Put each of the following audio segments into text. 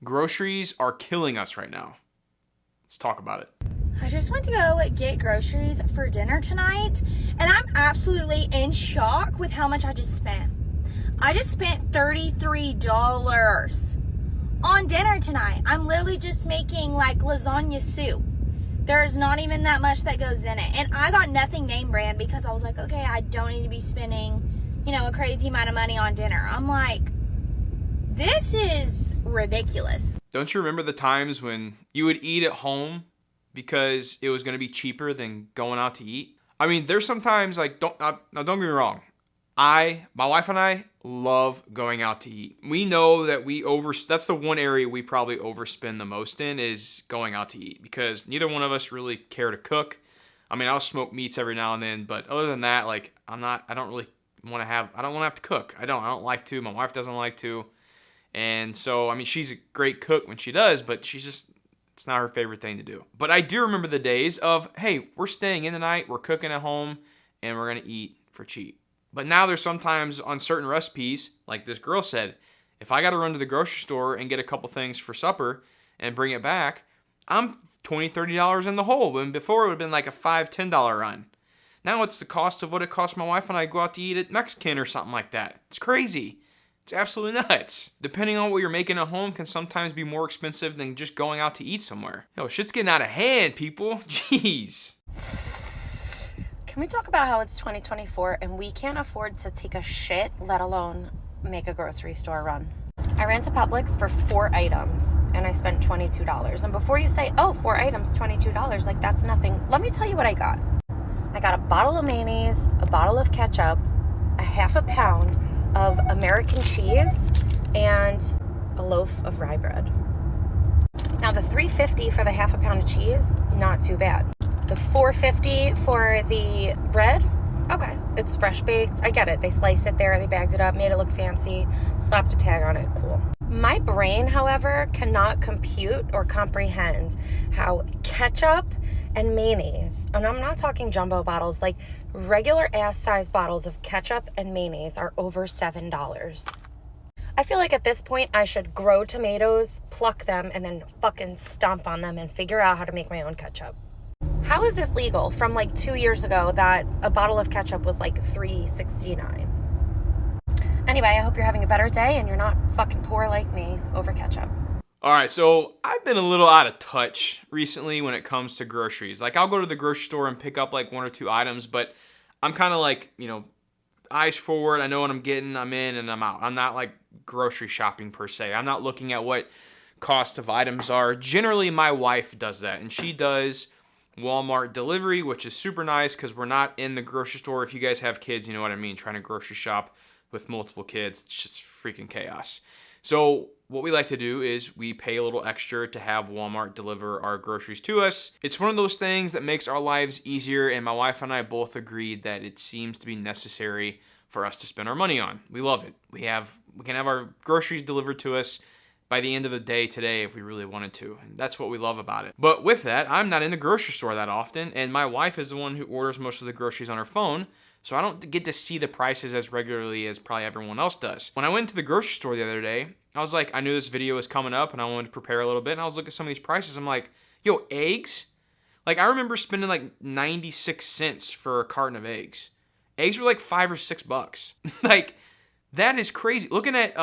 Groceries are killing us right now. Let's talk about it. I just went to go get groceries for dinner tonight, and I'm absolutely in shock with how much I just spent. I just spent $33 on dinner tonight. I'm literally just making like lasagna soup. There's not even that much that goes in it. And I got nothing name brand because I was like, okay, I don't need to be spending, a crazy amount of money on dinner. I'm like, this is ridiculous. Don't you remember the times when you would eat at home because it was going to be cheaper than going out to eat? I mean, there's sometimes don't get me wrong. My wife and I love going out to eat. We know that that's the one area we probably overspend the most in is going out to eat because neither one of us really care to cook. I mean, I'll smoke meats every now and then, but other than that, I don't want to have to cook. I don't like to. My wife doesn't like to. And so, I mean, she's a great cook when she does, but it's not her favorite thing to do. But I do remember the days of, hey, we're staying in tonight, we're cooking at home, and we're going to eat for cheap. But now there's sometimes on certain recipes, like this girl said, if I got to run to the grocery store and get a couple things for supper and bring it back, I'm $20, $30 in the hole. When before it would have been like a $5, $10 run. Now it's the cost of what it costs my wife and I to go out to eat at Mexican or something like that. It's crazy. It's absolutely nuts. Depending on what you're making at home can sometimes be more expensive than just going out to eat somewhere. Yo, shit's getting out of hand, people. Jeez. Can we talk about how it's 2024 and we can't afford to take a shit, let alone make a grocery store run? I ran to Publix for 4 items and I spent $22. And before you say, oh, 4 items, $22, like that's nothing. Let me tell you what I got. I got a bottle of mayonnaise, a bottle of ketchup, a half a pound of American cheese, and a loaf of rye bread. Now the $3.50 for the half a pound of cheese, not too bad. The $4.50 for the bread, okay, it's fresh baked. I get it. They sliced it there, they bagged it up, made it look fancy, slapped a tag on it, cool. My brain, however, cannot compute or comprehend how ketchup and mayonnaise, and I'm not talking jumbo bottles, like regular ass size bottles of ketchup and mayonnaise are over $7. I feel like at this point I should grow tomatoes, pluck them, and then fucking stomp on them and figure out how to make my own ketchup. How is this legal from like 2 years ago that a bottle of ketchup was like $3.69? Anyway, I hope you're having a better day and you're not fucking poor like me over ketchup. All right, so I've been a little out of touch recently when it comes to groceries. Like, I'll go to the grocery store and pick up like 1 or 2 items, but I'm kind of like, eyes forward. I know what I'm getting, I'm in, and I'm out. I'm not like grocery shopping per se. I'm not looking at what cost of items are. Generally, my wife does that, and she does Walmart delivery, which is super nice because we're not in the grocery store. If you guys have kids, you know what I mean, trying to grocery shop with multiple kids, it's just freaking chaos. So what we like to do is we pay a little extra to have Walmart deliver our groceries to us. It's one of those things that makes our lives easier, and my wife and I both agreed that it seems to be necessary for us to spend our money on. We love it. We can have our groceries delivered to us by the end of the day today if we really wanted to, and that's what we love about it. But with that, I'm not in the grocery store that often, and my wife is the one who orders most of the groceries on her phone, so I don't get to see the prices as regularly as probably everyone else does. When I went to the grocery store the other day, I was like, I knew this video was coming up and I wanted to prepare a little bit, and I was looking at some of these prices. I'm like, yo, eggs? Like, I remember spending like 96 cents for a carton of eggs. Eggs were like $5 or $6. Like, that is crazy. Looking at,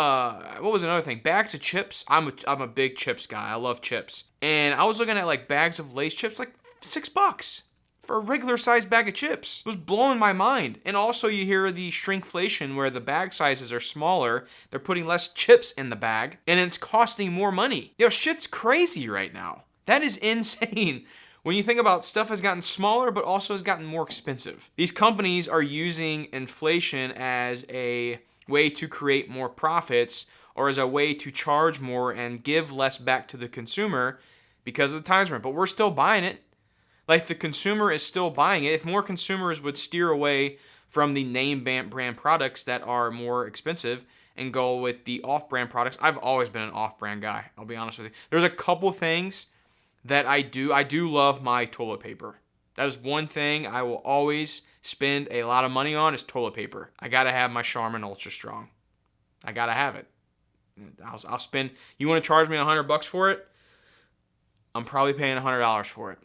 what was another thing? Bags of chips. I'm a big chips guy. I love chips. And I was looking at like bags of Lay's chips, like $6 for a regular sized bag of chips. It was blowing my mind. And also you hear the shrinkflation where the bag sizes are smaller. They're putting less chips in the bag and it's costing more money. Yo, shit's crazy right now. That is insane. When you think about stuff has gotten smaller, but also has gotten more expensive. These companies are using inflation as a way to create more profits or as a way to charge more and give less back to the consumer because of the times we're in. But we're still buying it. Like, the consumer is still buying it. If more consumers would steer away from the name brand products that are more expensive and go with the off-brand products. I've always been an off-brand guy, I'll be honest with you. There's a couple things that I do. I do love my toilet paper. That is one thing I will always spend a lot of money on is toilet paper. I gotta have my Charmin Ultra Strong. I gotta have it. I'll spend. You want to charge me $100 for it? I'm probably paying $100 for it.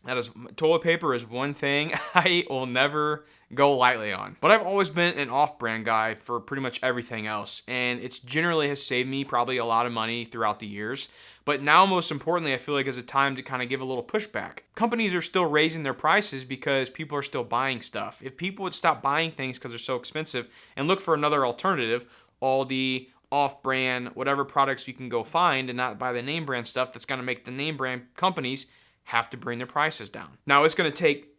That is, toilet paper is one thing I will never go lightly on. But I've always been an off-brand guy for pretty much everything else, and it's generally has saved me probably a lot of money throughout the years. But now, most importantly, I feel like it's a time to kind of give a little pushback. Companies are still raising their prices because people are still buying stuff. If people would stop buying things because they're so expensive and look for another alternative, Aldi, off-brand, whatever products you can go find, and not buy the name brand stuff that's going to make the name brand companies have to bring their prices down. Now, it's going to take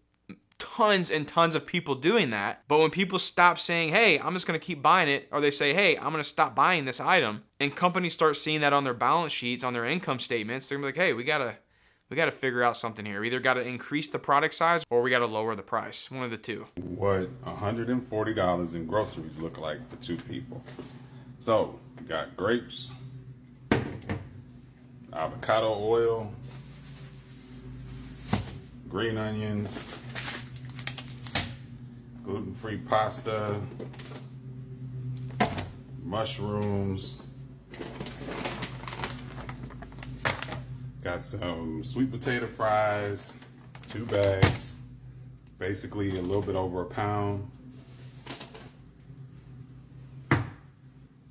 tons and tons of people doing that, but when people stop saying, hey, I'm just going to keep buying it, or they say, hey, I'm going to stop buying this item, and companies start seeing that on their balance sheets, on their income statements, they're going to be like, hey, we got to figure out something here. We either got to increase the product size or we got to lower the price. One of the two. What $140 in groceries look like for two people. So, you got grapes, avocado oil, green onions, gluten-free pasta, mushrooms, got some sweet potato fries, 2 bags, basically a little bit over a pound,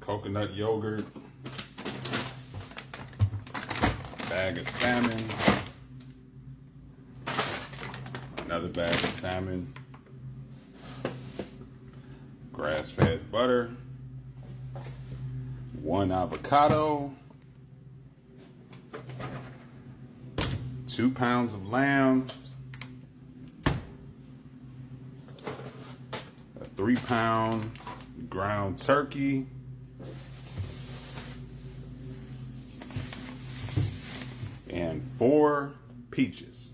coconut yogurt, bag of salmon, another bag of salmon, grass-fed butter, 1 avocado, 2 pounds of lamb, a 3-pound ground turkey, and 4 peaches.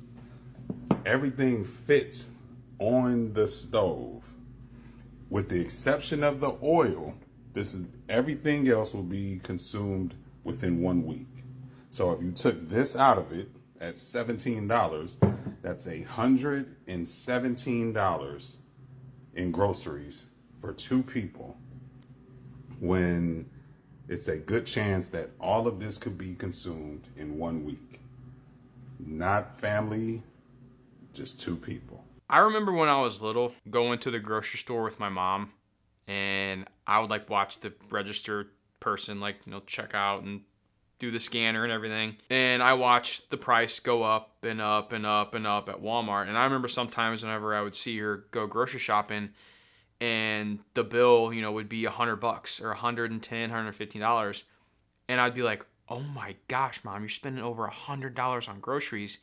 Everything fits on the stove. With the exception of the oil, everything else will be consumed within 1 week. So if you took this out of it at $17, that's $117 in groceries for 2 people, when it's a good chance that all of this could be consumed in 1 week. Not family, just 2 people. I remember when I was little going to the grocery store with my mom, and I would like watch the register person check out and do the scanner and everything. And I watched the price go up and up and up and up at Walmart. And I remember sometimes whenever I would see her go grocery shopping and the bill, would be $100 or $110, $115. And I'd be like, oh my gosh, Mom, you're spending over $100 on groceries.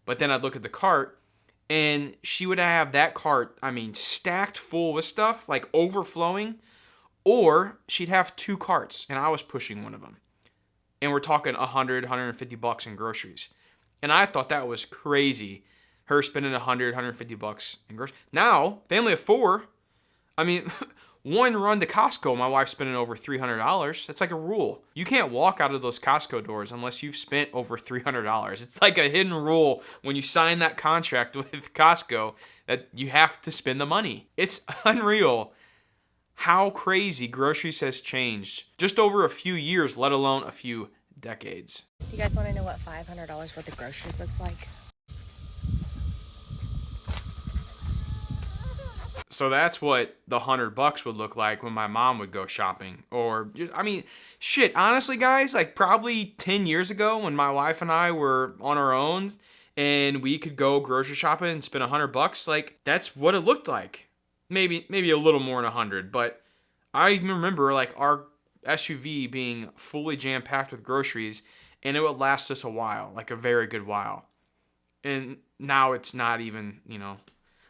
But then I'd look at the cart and she would have that cart, stacked full with stuff, like overflowing, or she'd have 2 carts and I was pushing one of them. And we're talking $100, $150 in groceries. And I thought that was crazy, her spending $100, $150 in groceries. Now, family of 4, one run to Costco, my wife's spending over $300. That's like a rule. You can't walk out of those Costco doors unless you've spent over $300. It's like a hidden rule when you sign that contract with Costco that you have to spend the money. It's unreal how crazy groceries has changed just over a few years, let alone a few decades. Do you guys want to know what $500 worth of groceries looks like? So that's what the $100 would look like when my mom would go shopping. Or, shit, honestly, guys, like probably 10 years ago when my wife and I were on our own and we could go grocery shopping and spend $100, like that's what it looked like. Maybe a little more than 100, but I remember like our SUV being fully jam-packed with groceries and it would last us a while, like a very good while. And now it's not even,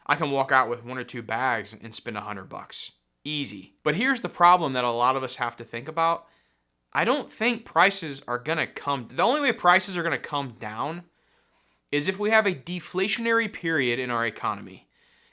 I can walk out with 1 or 2 bags and spend $100. Easy. But here's the problem that a lot of us have to think about. I don't think prices are going to the only way prices are going to come down is if we have a deflationary period in our economy.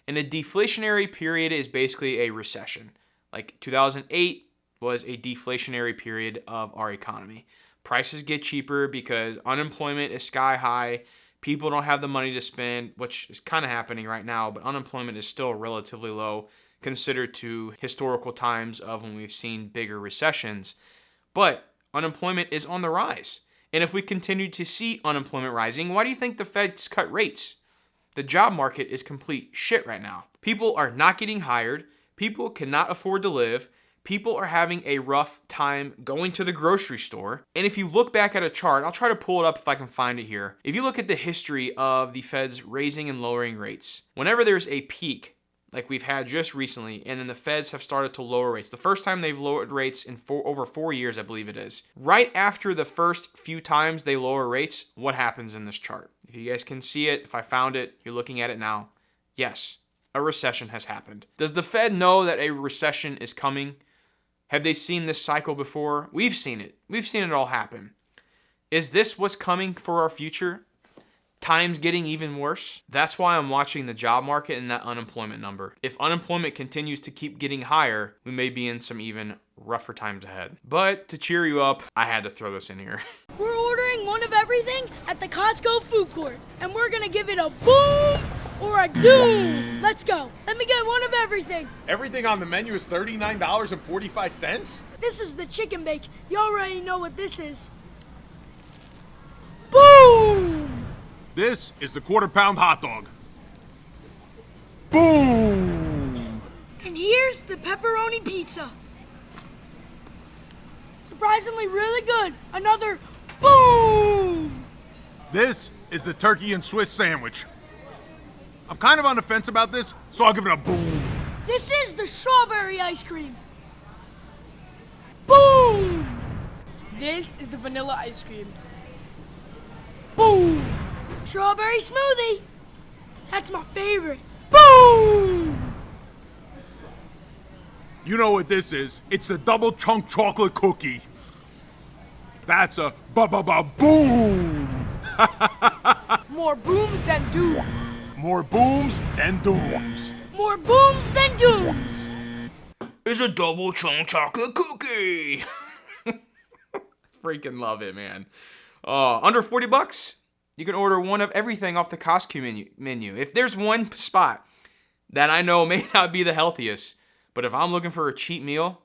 And a deflationary period is basically a recession. Like 2008 was a deflationary period of our economy. Prices get cheaper because unemployment is sky high. People don't have the money to spend, which is kind of happening right now, but unemployment is still relatively low considered to historical times of when we've seen bigger recessions. But unemployment is on the rise. And if we continue to see unemployment rising, why do you think the Fed's cut rates? The job market is complete shit right now. People are not getting hired. People cannot afford to live. People are having a rough time going to the grocery store. And if you look back at a chart, I'll try to pull it up if I can find it here. If you look at the history of the Feds raising and lowering rates, whenever there's a peak, like we've had just recently, and then the Feds have started to lower rates. The first time they've lowered rates in over 4 years, I believe it is. Right after the first few times they lower rates, what happens in this chart? If you guys can see it, if I found it, you're looking at it now. Yes, a recession has happened. Does the Fed know that a recession is coming? Have they seen this cycle before? We've seen it. We've seen it all happen. Is this what's coming for our future? Times getting even worse? That's why I'm watching the job market and that unemployment number. If unemployment continues to keep getting higher, we may be in some even rougher times ahead. But to cheer you up, I had to throw this in here. We're ordering one of everything at the Costco food court, and we're gonna give it a boom or a doom. Let's go. Let me get one of everything. Everything on the menu is $39.45? This is the chicken bake. You already know what this is. Boom! This is the quarter-pound hot dog. Boom! And here's the pepperoni pizza. Surprisingly really good. Another boom! This is the turkey and Swiss sandwich. I'm kind of on the fence about this, so I'll give it a boom. This is the strawberry ice cream. Boom! This is the vanilla ice cream. Boom! Strawberry smoothie. That's my favorite. Boom! You know what this is. It's the double chunk chocolate cookie. That's a ba-ba-ba-boom! More booms than dooms. More booms than dooms. More booms than dooms. It's a double chunk chocolate cookie. Freaking love it, man. Under 40 bucks, you can order one of everything off the Costco menu. If there's one spot that I know may not be the healthiest, but if I'm looking for a cheap meal,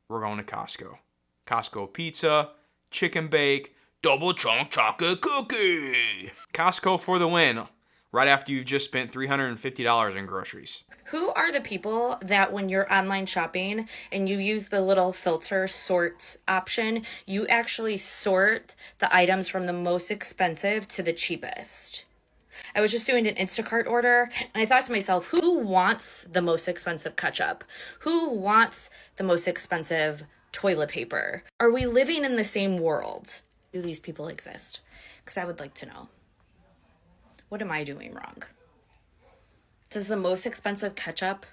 we're going to Costco. Costco pizza, chicken bake, double chunk chocolate cookie. Costco for the win. Right after you've just spent $350 in groceries. Who are the people that when you're online shopping and you use the little filter sorts option, you actually sort the items from the most expensive to the cheapest? I was just doing an Instacart order and I thought to myself, who wants the most expensive ketchup? Who wants the most expensive toilet paper? Are we living in the same world? Do these people exist? Because I would like to know. What am I doing wrong? Does the most expensive ketchup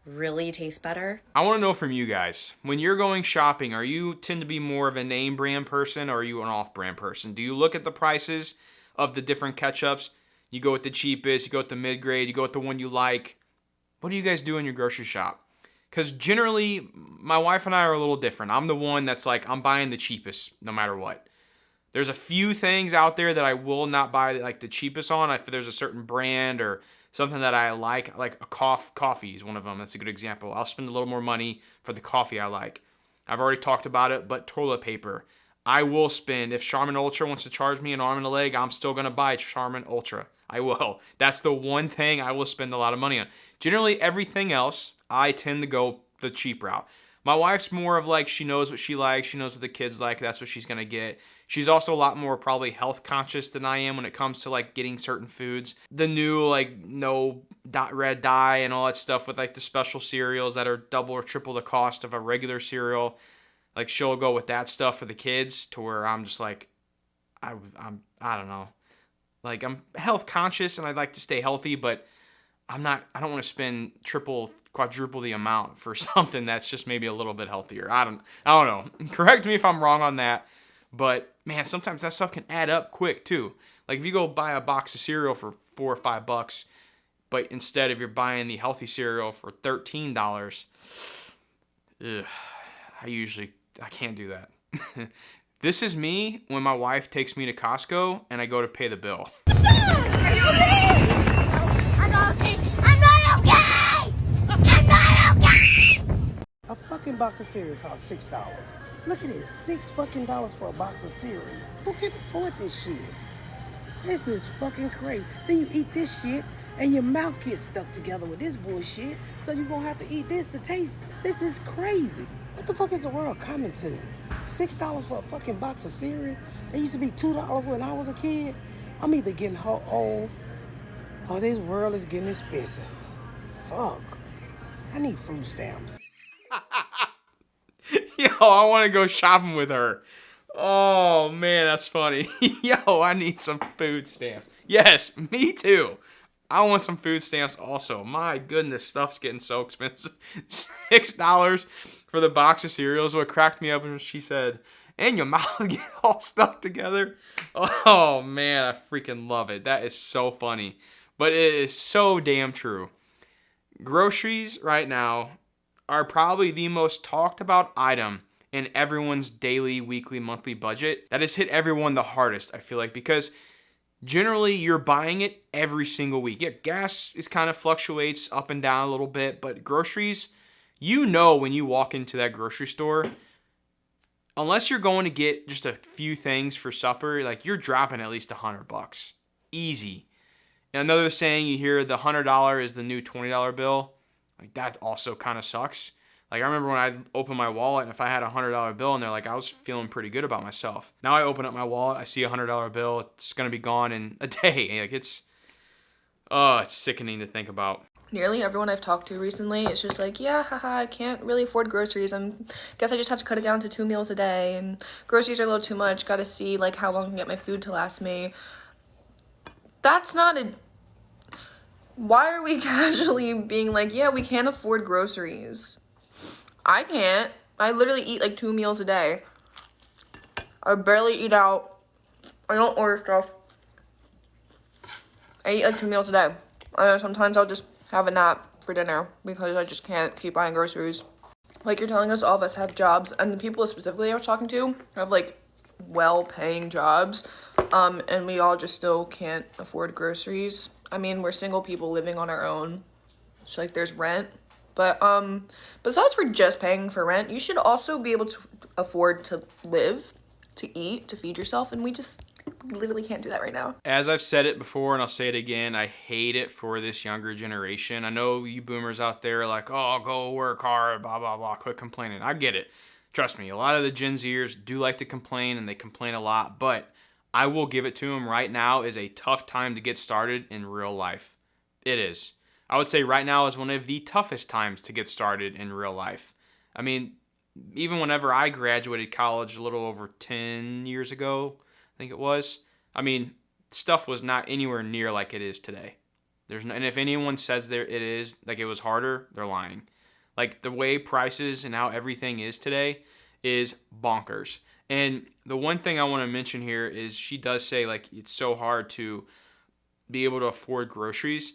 really taste better? I want to know from you guys, when you're going shopping, are you tend to be more of a name brand person or are you an off-brand person? Do you look at the prices of the different ketchups? You go with the cheapest, you go with the mid-grade, you go with the one you like. What do you guys do in your grocery shop? Because generally, my wife and I are a little different. I'm the one that's like, I'm buying the cheapest no matter what. There's a few things out there that I will not buy like the cheapest on. If there's a certain brand or something that I like a coffee is one of them. That's a good example. I'll spend a little more money for the coffee I like. I've already talked about it, but toilet paper. I will spend, if Charmin Ultra wants to charge me an arm and a leg, I'm still going to buy Charmin Ultra. I will. That's the one thing I will spend a lot of money on. Generally, everything else, I tend to go the cheap route. My wife's more of like, she knows what she likes. She knows what the kids like. That's what she's going to get. She's also a lot more probably health conscious than I am when it comes to like getting certain foods. The new like no red dye and all that stuff with like the special cereals that are double or triple the cost of a regular cereal. Like she'll go with that stuff for the kids to where I'm just like, I don't know. Like I'm health conscious and I'd like to stay healthy, but I don't want to spend triple, quadruple the amount for something that's just maybe a little bit healthier. I don't know. Correct me if I'm wrong on that. But man, sometimes that stuff can add up quick too. Like if you go buy a box of cereal for $4 or $5, but instead if you're buying the healthy cereal for $13, I can't do that. This is me when my wife takes me to Costco and I go to pay the bill. Are you okay? I'm not okay. I'm not okay. I'm not okay. fucking box of cereal costs $6. Look at this, $6 fucking for a box of cereal. Who can afford this shit? This is fucking crazy. Then you eat this shit and your mouth gets stuck together with this bullshit. So you're gonna have to eat this to taste. This is crazy. What the fuck is the world coming to? $6 for a fucking box of cereal? They used to be $2 when I was a kid. I'm either getting old or this world is getting expensive. Fuck. I need food stamps. Yo, I want to go shopping with her. Oh, man, that's funny. Yo, I need some food stamps. Yes, me too. I want some food stamps also. My goodness, stuff's getting so expensive. $6 for the box of cereals. What cracked me up when she said, and your mouth get all stuck together. Oh, man, I freaking love it. That is so funny. But it is so damn true. Groceries right now are probably the most talked about item in everyone's daily, weekly, monthly budget. That has hit everyone the hardest, I feel like, because generally you're buying it every single week. Yeah, gas is kind of fluctuates up and down a little bit, but groceries, you know when you walk into that grocery store, unless you're going to get just a few things for supper, like you're dropping at least $100. Easy. And another saying you hear, the $100 is the new $20 bill. Like that also kind of sucks. Like I remember when I opened my wallet and if I had a $100 bill in there, like I was feeling pretty good about myself. Now I open up my wallet, I see a $100 bill, it's gonna be gone in a day. Like it's sickening to think about. Nearly everyone I've talked to recently is just like, yeah, haha, I can't really afford groceries. Guess I just have to cut it down to 2 meals a day, and groceries are a little too much. Got to see like how long I can get my food to last me. That's not a. Why are we casually being like, yeah, we can't afford groceries? I can't. I literally eat like 2 meals a day. I barely eat out. I don't order stuff. I eat like 2 meals a day. Sometimes I'll just have a nap for dinner because I just can't keep buying groceries. Like you're telling us all of us have jobs, and the people specifically I was talking to have like well-paying jobs, and we all just still can't afford groceries. I mean, we're single people living on our own, so like there's rent, but besides for just paying for rent, you should also be able to afford to live, to eat, to feed yourself, and we literally can't do that right now. As I've said it before and I'll say it again, I hate it for this younger generation. I know you boomers out there are like, oh, go work hard, blah, blah, blah, quit complaining. I get it. Trust me, a lot of the Gen Zers do like to complain, and they complain a lot, but I will give it to them. Right now is a tough time to get started in real life. It is. I would say right now is one of the toughest times to get started in real life. I mean, even whenever I graduated college a little over 10 years ago, I think it was, I mean, stuff was not anywhere near like it is today. And if anyone says it is, like it was harder, they're lying. Like the way prices and how everything is today is bonkers. And the one thing I want to mention here is she does say like it's so hard to be able to afford groceries.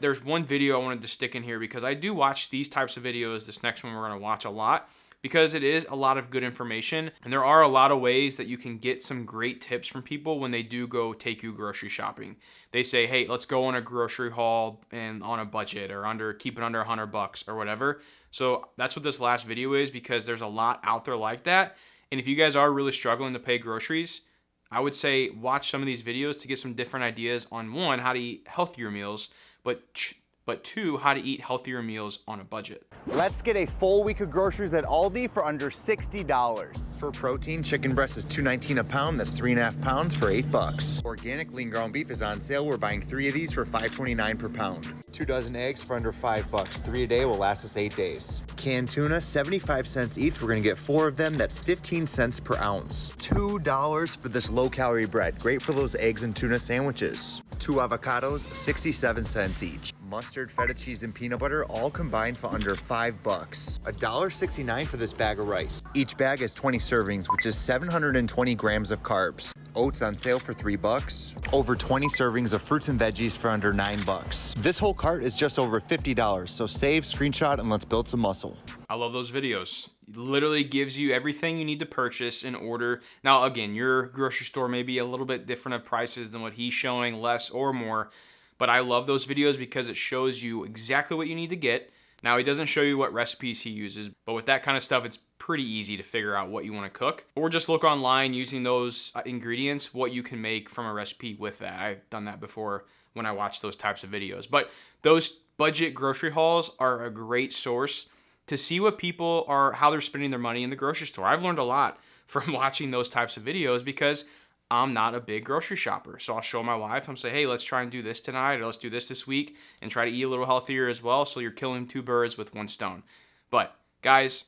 There's one video I wanted to stick in here because I do watch these types of videos. This next one we're going to watch a lot because it is a lot of good information. And there are a lot of ways that you can get some great tips from people when they do go take you grocery shopping. They say, hey, let's go on a grocery haul and on a budget or keep it under $100 or whatever. So that's what this last video is because there's a lot out there like that. And if you guys are really struggling to pay groceries, I would say watch some of these videos to get some different ideas on one, how to eat healthier meals, but two, how to eat healthier meals on a budget. Let's get a full week of groceries at Aldi for under $60. For protein, chicken breast is $2.19 a pound. That's 3.5 pounds for $8. Organic lean ground beef is on sale. We're buying 3 of these for $5.29 per pound. 2 dozen eggs for under $5. 3 a day will last us 8 days. Canned tuna, 75 cents each. We're gonna get 4 of them. That's 15 cents per ounce. $2 for this low-calorie bread. Great for those eggs and tuna sandwiches. 2 avocados, 67 cents each. Mustard, feta cheese, and peanut butter all combined for under $5. $1.69 for this bag of rice. Each bag has 20 servings, which is 720 grams of carbs. Oats on sale for $3. Over 20 servings of fruits and veggies for under $9. This whole cart is just over $50, so save, screenshot, and let's build some muscle. I love those videos. It literally gives you everything you need to purchase in order. Now, again, your grocery store may be a little bit different of prices than what he's showing, less or more. But I love those videos because it shows you exactly what you need to get. Now, he doesn't show you what recipes he uses, but with that kind of stuff, it's pretty easy to figure out what you want to cook. Or just look online using those ingredients, what you can make from a recipe with that. I've done that before when I watch those types of videos. But those budget grocery hauls are a great source to see what people are, how they're spending their money in the grocery store. I've learned a lot from watching those types of videos because I'm not a big grocery shopper. So I'll show my wife, I'm say, hey, let's try and do this tonight, or let's do this week, and try to eat a little healthier as well. So you're killing two birds with one stone. But guys,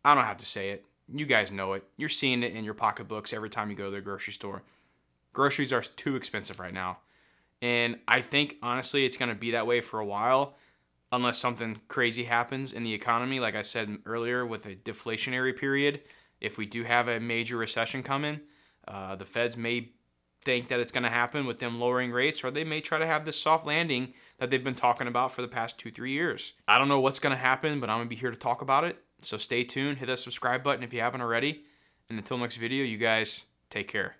I don't have to say it. You guys know it. You're seeing it in your pocketbooks every time you go to the grocery store. Groceries are too expensive right now. And I think, honestly, it's going to be that way for a while unless something crazy happens in the economy. Like I said earlier, with a deflationary period, if we do have a major recession coming, the feds may think that it's going to happen with them lowering rates, or they may try to have this soft landing that they've been talking about for the past 2-3 years. I don't know what's going to happen, but I'm going to be here to talk about it. So stay tuned. Hit that subscribe button if you haven't already. And until next video, you guys take care.